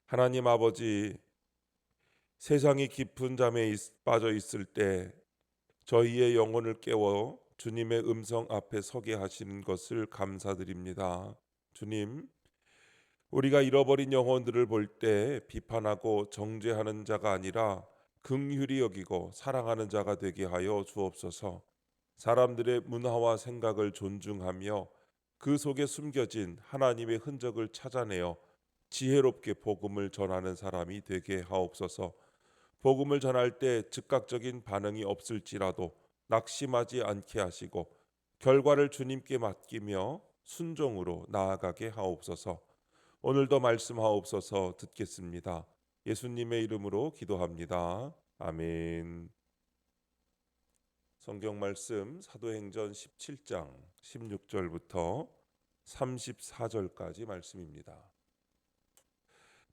하나님 아버지, 세상이 깊은 잠에 빠져 있을 때 저희의 영혼을 깨워 주님의 음성 앞에 서게 하시는 것을 감사드립니다. 주님, 우리가 잃어버린 영혼들을 볼 때 비판하고 정죄하는 자가 아니라 긍휼히 여기고 사랑하는 자가 되게 하여 주옵소서. 사람들의 문화와 생각을 존중하며 그 속에 숨겨진 하나님의 흔적을 찾아내어 지혜롭게 복음을 전하는 사람이 되게 하옵소서. 복음을 전할 때 즉각적인 반응이 없을지라도 낙심하지 않게 하시고 결과를 주님께 맡기며 순종으로 나아가게 하옵소서. 오늘도 말씀하옵소서. 듣겠습니다. 예수님의 이름으로 기도합니다. 아멘. 성경 말씀 사도행전 17장 16절부터 34절까지 말씀입니다.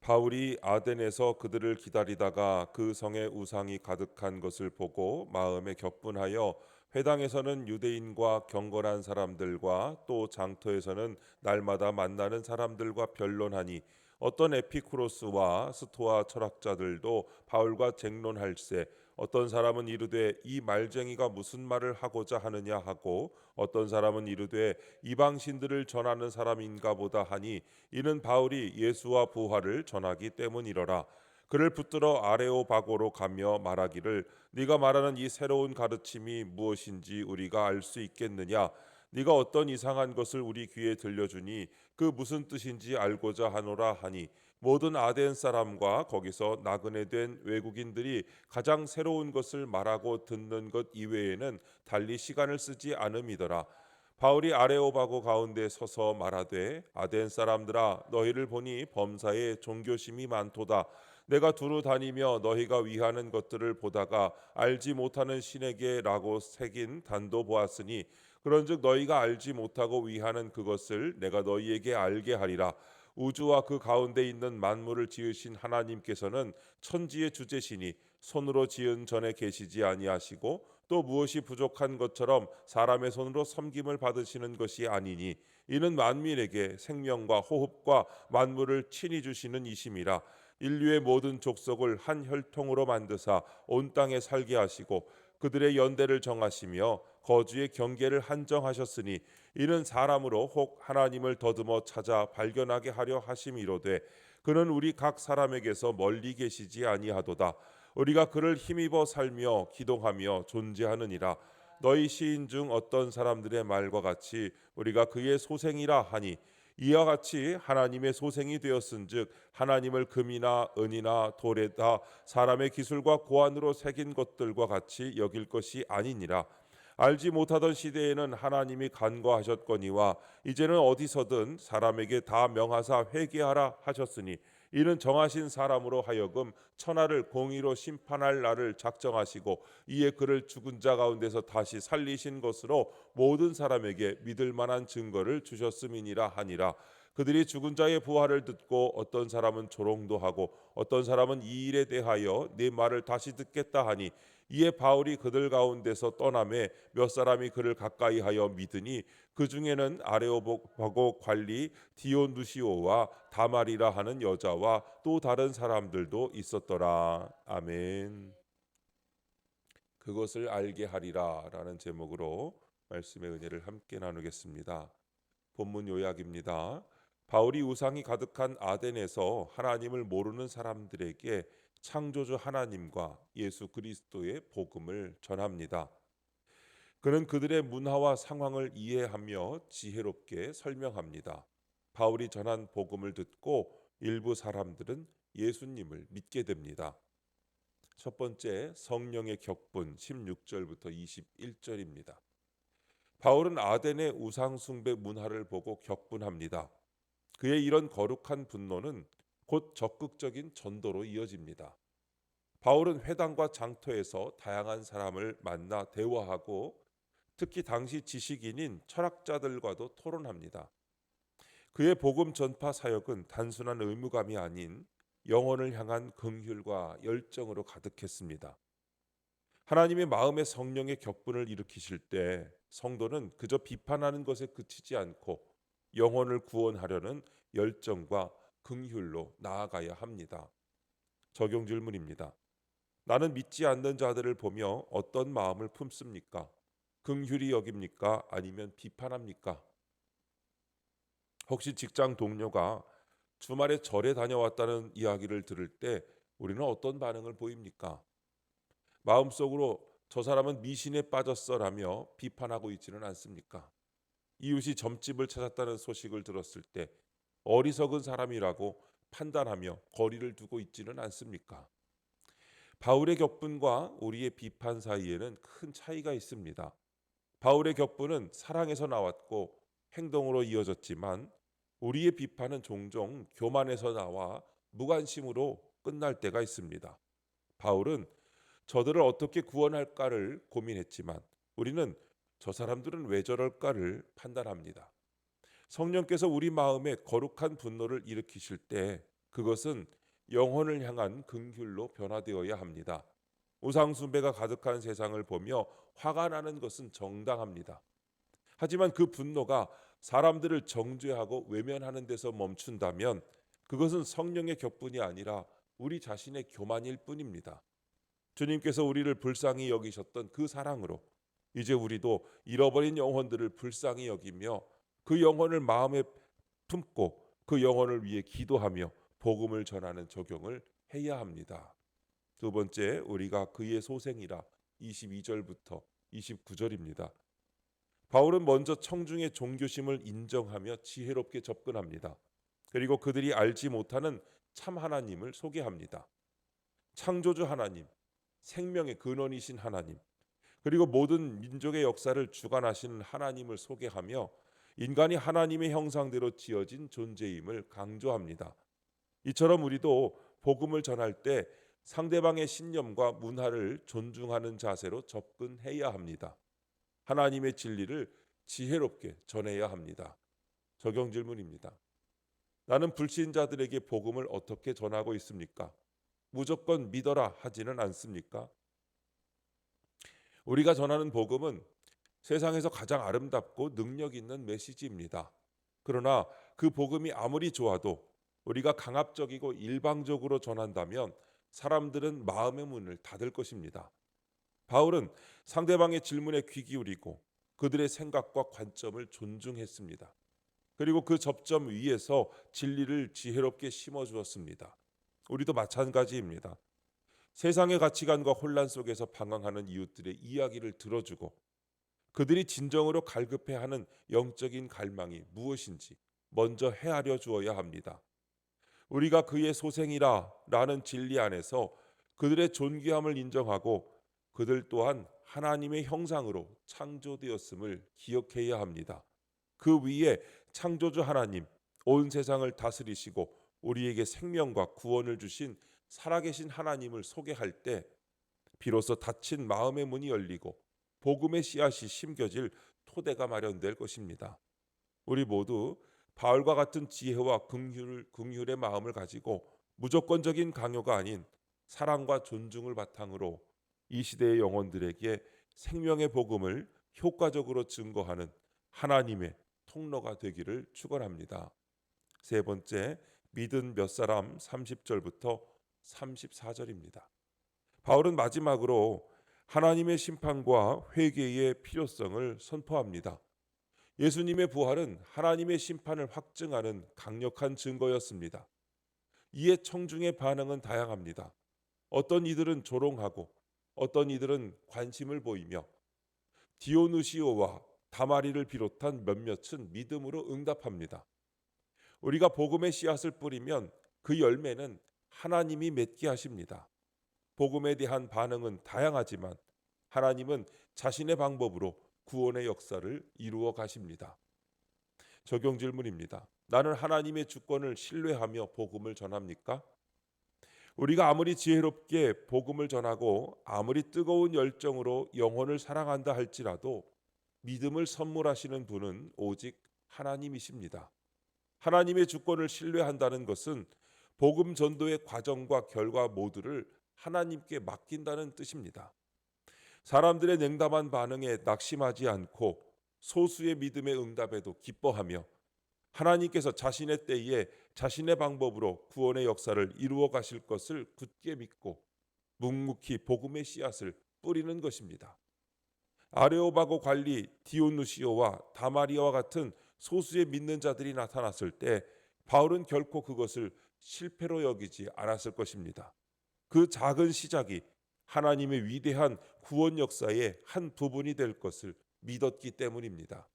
바울이 아덴에서 그들을 기다리다가 그 성에 우상이 가득한 것을 보고 마음에 격분하여 회당에서는 유대인과 경건한 사람들과 또 장터에서는 날마다 만나는 사람들과 변론하니 어떤 에피쿠로스와 스토아 철학자들도 바울과 쟁론할세 어떤 사람은 이르되 이 말쟁이가 무슨 말을 하고자 하느냐 하고 어떤 사람은 이르되 이방신들을 전하는 사람인가 보다 하니 이는 바울이 예수와 부활을 전하기 때문이로라. 그를 붙들어 아레오바고로 가며 말하기를 네가 말하는 이 새로운 가르침이 무엇인지 우리가 알 수 있겠느냐. 네가 어떤 이상한 것을 우리 귀에 들려주니 그 무슨 뜻인지 알고자 하노라 하니 모든 아덴 사람과 거기서 나그네 된 외국인들이 가장 새로운 것을 말하고 듣는 것 이외에는 달리 시간을 쓰지 않음이더라. 바울이 아레오바고 가운데 서서 말하되 아덴 사람들아 너희를 보니 범사에 종교심이 많도다. 내가 두루 다니며 너희가 위하는 것들을 보다가 알지 못하는 신에게라고 새긴 단도 보았으니 그런즉 너희가 알지 못하고 위하는 그것을 내가 너희에게 알게 하리라. 우주와 그 가운데 있는 만물을 지으신 하나님께서는 천지의 주제시니 손으로 지은 전에 계시지 아니하시고 또 무엇이 부족한 것처럼 사람의 손으로 섬김을 받으시는 것이 아니니 이는 만민에게 생명과 호흡과 만물을 친히 주시는 이심이라. 인류의 모든 족속을 한 혈통으로 만드사 온 땅에 살게 하시고 그들의 연대를 정하시며 거주의 경계를 한정하셨으니 이는 사람으로 혹 하나님을 더듬어 찾아 발견하게 하려 하심이로되 그는 우리 각 사람에게서 멀리 계시지 아니하도다. 우리가 그를 힘입어 살며 기동하며 존재하느니라. 너희 시인 중 어떤 사람들의 말과 같이 우리가 그의 소생이라 하니 이와 같이 하나님의 소생이 되었은즉 하나님을 금이나 은이나 돌에다 사람의 기술과 고안으로 새긴 것들과 같이 여길 것이 아니니라. 알지 못하던 시대에는 하나님이 간과하셨거니와 이제는 어디서든 사람에게 다 명하사 회개하라 하셨으니 이는 정하신 사람으로 하여금 천하를 공의로 심판할 날을 작정하시고 이에 그를 죽은 자 가운데서 다시 살리신 것으로 모든 사람에게 믿을 만한 증거를 주셨음이니라 하니라. 그들이 죽은 자의 부활을 듣고 어떤 사람은 조롱도 하고 어떤 사람은 이 일에 대하여 네 말을 다시 듣겠다 하니 이에 바울이 그들 가운데서 떠나매 몇 사람이 그를 가까이하여 믿으니 그 중에는 아레오바고 관리 디오누시오와 다말이라 하는 여자와 또 다른 사람들도 있었더라. 아멘. 그것을 알게 하리라라는 제목으로 말씀의 은혜를 함께 나누겠습니다. 본문 요약입니다. 바울이 우상이 가득한 아덴에서 하나님을 모르는 사람들에게 창조주 하나님과 예수 그리스도의 복음을 전합니다. 그는 그들의 문화와 상황을 이해하며 지혜롭게 설명합니다. 바울이 전한 복음을 듣고 일부 사람들은 예수님을 믿게 됩니다. 첫 번째, 성령의 격분 16절부터 21절입니다. 바울은 아덴의 우상 숭배 문화를 보고 격분합니다. 그의 이런 거룩한 분노는 곧 적극적인 전도로 이어집니다. 바울은 회당과 장터에서 다양한 사람을 만나 대화하고 특히 당시 지식인인 철학자들과도 토론합니다. 그의 복음 전파 사역은 단순한 의무감이 아닌 영혼을 향한 긍휼과 열정으로 가득했습니다. 하나님의 마음의 성령의 격분을 일으키실 때 성도는 그저 비판하는 것에 그치지 않고 영혼을 구원하려는 열정과 긍휼로 나아가야 합니다. 적용 질문입니다. 나는 믿지 않는 자들을 보며 어떤 마음을 품습니까? 긍휼히 여깁니까? 아니면 비판합니까? 혹시 직장 동료가 주말에 절에 다녀왔다는 이야기를 들을 때 우리는 어떤 반응을 보입니까? 마음속으로 저 사람은 미신에 빠졌어라며 비판하고 있지는 않습니까? 이웃이 점집을 찾았다는 소식을 들었을 때 어리석은 사람이라고 판단하며 거리를 두고 있지는 않습니까? 바울의 격분과 우리의 비판 사이에는 큰 차이가 있습니다. 바울의 격분은 사랑에서 나왔고 행동으로 이어졌지만 우리의 비판은 종종 교만에서 나와 무관심으로 끝날 때가 있습니다. 바울은 저들을 어떻게 구원할까를 고민했지만 우리는 저 사람들은 왜 저럴까를 판단합니다. 성령께서 우리 마음에 거룩한 분노를 일으키실 때 그것은 영혼을 향한 긍휼로 변화되어야 합니다. 우상 숭배가 가득한 세상을 보며 화가 나는 것은 정당합니다. 하지만 그 분노가 사람들을 정죄하고 외면하는 데서 멈춘다면 그것은 성령의 격분이 아니라 우리 자신의 교만일 뿐입니다. 주님께서 우리를 불쌍히 여기셨던 그 사랑으로 이제 우리도 잃어버린 영혼들을 불쌍히 여기며 그 영혼을 마음에 품고 그 영혼을 위해 기도하며 복음을 전하는 적용을 해야 합니다. 두 번째, 우리가 그의 소생이라 22절부터 29절입니다. 바울은 먼저 청중의 종교심을 인정하며 지혜롭게 접근합니다. 그리고 그들이 알지 못하는 참 하나님을 소개합니다. 창조주 하나님, 생명의 근원이신 하나님, 그리고 모든 민족의 역사를 주관하시는 하나님을 소개하며 인간이 하나님의 형상대로 지어진 존재임을 강조합니다. 이처럼 우리도 복음을 전할 때 상대방의 신념과 문화를 존중하는 자세로 접근해야 합니다. 하나님의 진리를 지혜롭게 전해야 합니다. 적용 질문입니다. 나는 불신자들에게 복음을 어떻게 전하고 있습니까? 무조건 믿어라 하지는 않습니까? 우리가 전하는 복음은 세상에서 가장 아름답고 능력 있는 메시지입니다. 그러나 그 복음이 아무리 좋아도 우리가 강압적이고 일방적으로 전한다면 사람들은 마음의 문을 닫을 것입니다. 바울은 상대방의 질문에 귀 기울이고 그들의 생각과 관점을 존중했습니다. 그리고 그 접점 위에서 진리를 지혜롭게 심어 주었습니다. 우리도 마찬가지입니다. 세상의 가치관과 혼란 속에서 방황하는 이웃들의 이야기를 들어주고 그들이 진정으로 갈급해하는 영적인 갈망이 무엇인지 먼저 헤아려 주어야 합니다. 우리가 그의 소생이라 라는 진리 안에서 그들의 존귀함을 인정하고 그들 또한 하나님의 형상으로 창조되었음을 기억해야 합니다. 그 위에 창조주 하나님, 온 세상을 다스리시고 우리에게 생명과 구원을 주신 살아계신 하나님을 소개할 때 비로소 닫힌 마음의 문이 열리고 복음의 씨앗이 심겨질 토대가 마련될 것입니다. 우리 모두 바울과 같은 지혜와 긍휼의 마음을 가지고 무조건적인 강요가 아닌 사랑과 존중을 바탕으로 이 시대의 영혼들에게 생명의 복음을 효과적으로 증거하는 하나님의 통로가 되기를 축원합니다. 세 번째, 믿은 몇 사람 30절부터 34절입니다. 바울은 마지막으로 하나님의 심판과 회개의 필요성을 선포합니다. 예수님의 부활은 하나님의 심판을 확증하는 강력한 증거였습니다. 이에 청중의 반응은 다양합니다. 어떤 이들은 조롱하고 어떤 이들은 관심을 보이며 디오누시오와 다마리를 비롯한 몇몇은 믿음으로 응답합니다. 우리가 복음의 씨앗을 뿌리면 그 열매는 하나님이 맺게 하십니다. 복음에 대한 반응은 다양하지만 하나님은 자신의 방법으로 구원의 역사를 이루어 가십니다. 적용 질문입니다. 나는 하나님의 주권을 신뢰하며 복음을 전합니까? 우리가 아무리 지혜롭게 복음을 전하고 아무리 뜨거운 열정으로 영혼을 사랑한다 할지라도 믿음을 선물하시는 분은 오직 하나님이십니다. 하나님의 주권을 신뢰한다는 것은 복음 전도의 과정과 결과 모두를 하나님께 맡긴다는 뜻입니다. 사람들의 냉담한 반응에 낙심하지 않고 소수의 믿음의 응답에도 기뻐하며 하나님께서 자신의 때에 자신의 방법으로 구원의 역사를 이루어 가실 것을 굳게 믿고 묵묵히 복음의 씨앗을 뿌리는 것입니다. 아레오바고 관리 디오누시오와 다마리아와 같은 소수의 믿는 자들이 나타났을 때 바울은 결코 그것을 실패로 여기지 않았을 것입니다. 그 작은 시작이 하나님의 위대한 구원 역사의 한 부분이 될 것을 믿었기 때문입니다.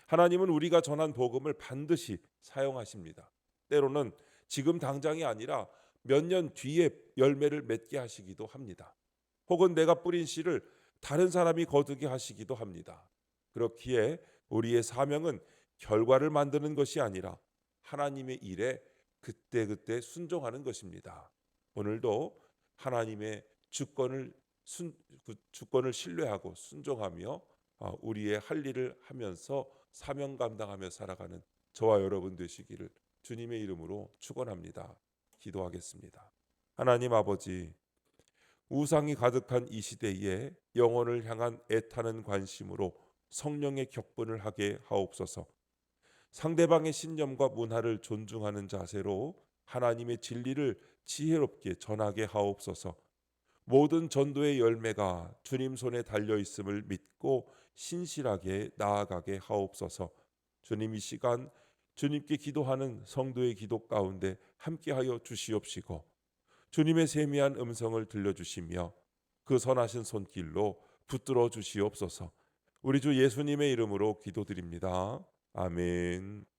하나님은 우리가 전한 복음을 반드시 사용하십니다. 때로는 지금 당장이 아니라 몇 년 뒤에 열매를 맺게 하시기도 합니다. 혹은 내가 뿌린 씨를 다른 사람이 거두게 하시기도 합니다. 그렇기에 우리의 사명은 결과를 만드는 것이 아니라 하나님의 일에 그때그때 순종하는 것입니다. 오늘도 하나님의 주권을 신뢰하고 순종하며 우리의 할 일을 하면서 사명 감당하며 살아가는 저와 여러분 되시기를 주님의 이름으로 축원합니다. 기도하겠습니다. 하나님 아버지, 우상이 가득한 이 시대에 영혼을 향한 애타는 관심으로 성령의 격분을 하게 하옵소서. 상대방의 신념과 문화를 존중하는 자세로 하나님의 진리를 지혜롭게 전하게 하옵소서. 모든 전도의 열매가 주님 손에 달려 있음을 믿고 신실하게 나아가게 하옵소서. 주님, 이 시간 주님께 기도하는 성도의 기도 가운데 함께하여 주시옵시고 주님의 세미한 음성을 들려주시며 그 선하신 손길로 붙들어 주시옵소서. 우리 주 예수님의 이름으로 기도드립니다. 아멘.